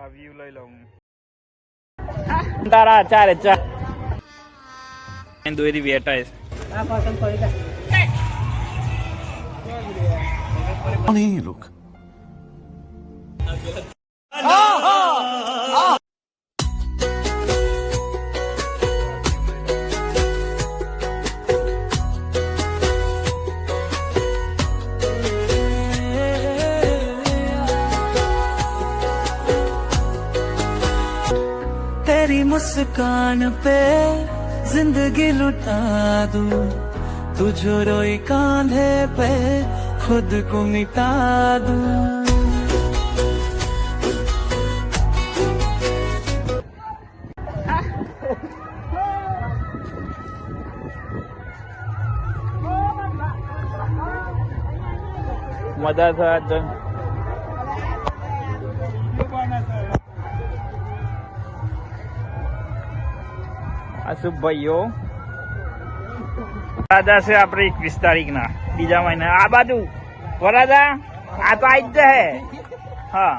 આ વ્યૂ લઈ લઉં તારા 4 દોરી વેટાય कौन है ये लोग? तेरी मुस्कान पे जिंदगी लुटा दूं, तुझो रोई कांधे पे खुद को मिटा दूं। મજા થાય શુભ ભાઈઓ વરાજા છે આપણે 21 તારીખના બીજા મહિના આ બાજુ વરાજા આ તો આઈ જ હે હા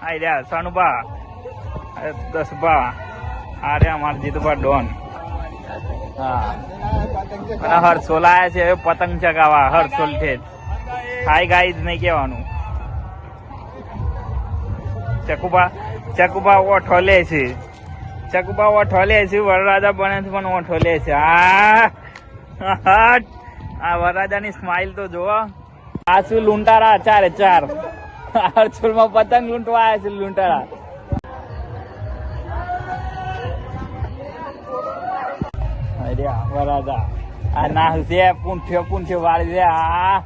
આઈ રહ્યા સનુભા 10 ભા અરે અમારા જીતુભા ડોન હા અને હર્ષોલ આયા છે પતંગ ચગાવા હર્ષોલ છે હાય ગાઈઝ નહીં કહેવાનું ચકુબા ઓઠો લે છે ચકુબા ઓઠો લે છે વરરાજા બને છે પણ ઓઠો લે છે આ વરરાજાની સ્માઈલ તો જોવો આ શું લૂંટારા 4 હર્ષોલમાં પતંગ લૂંટવા આવ્યા છે લૂંટારા વરરાજા આ ના છે પૂંઠ્યો વાળી છે આ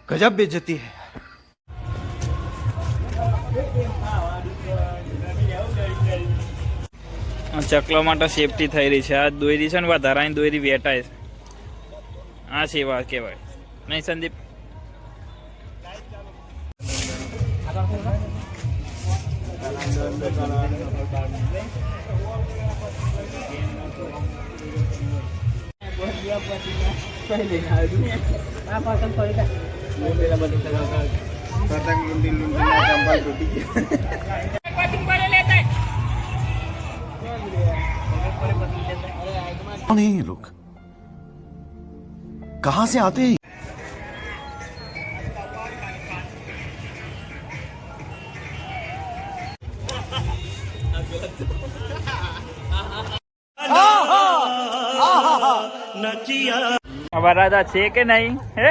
गजब बेइज्जती है। ચકલો માટે સેફટી થઈ રહી છે આ દોરી છે ને વધારાની દોરી વેટાય છે આ સેવા કહેવાય નહીં સંદીપ कौन है ये लोग? कहाँ से आते हैं? વરરાજા છે કે નહીં હે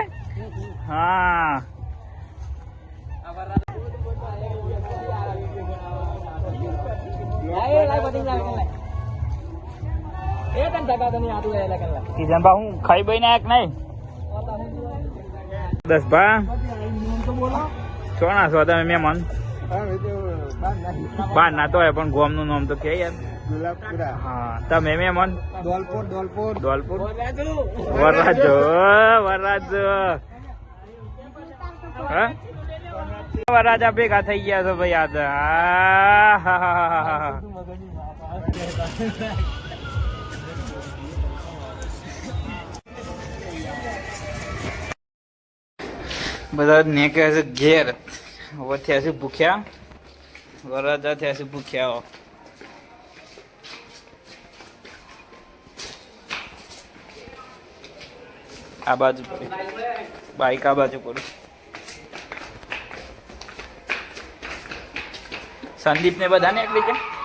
હા કિજનભા હું ખાઈ બઈ નાયક નહીં 10 ભા ચોણા છો તમે મહેમાન બાર ના તો હોય પણ ગોમ નું નામ તો કે યાર હા તમે મહેમાન દોલપુર વરરાજો હા વરરાજા ભેગા થઈ ગયા છો ભાઈ યાદ બધા નીકળ્યા છે ઘેર હવે થયા છે ભૂખ્યા વરરાજા થયા છે ભૂખ્યા આ બાજુ પડી બાઈક આ બાજુ પડી સંદીપ ને બધા નીકળી ગયા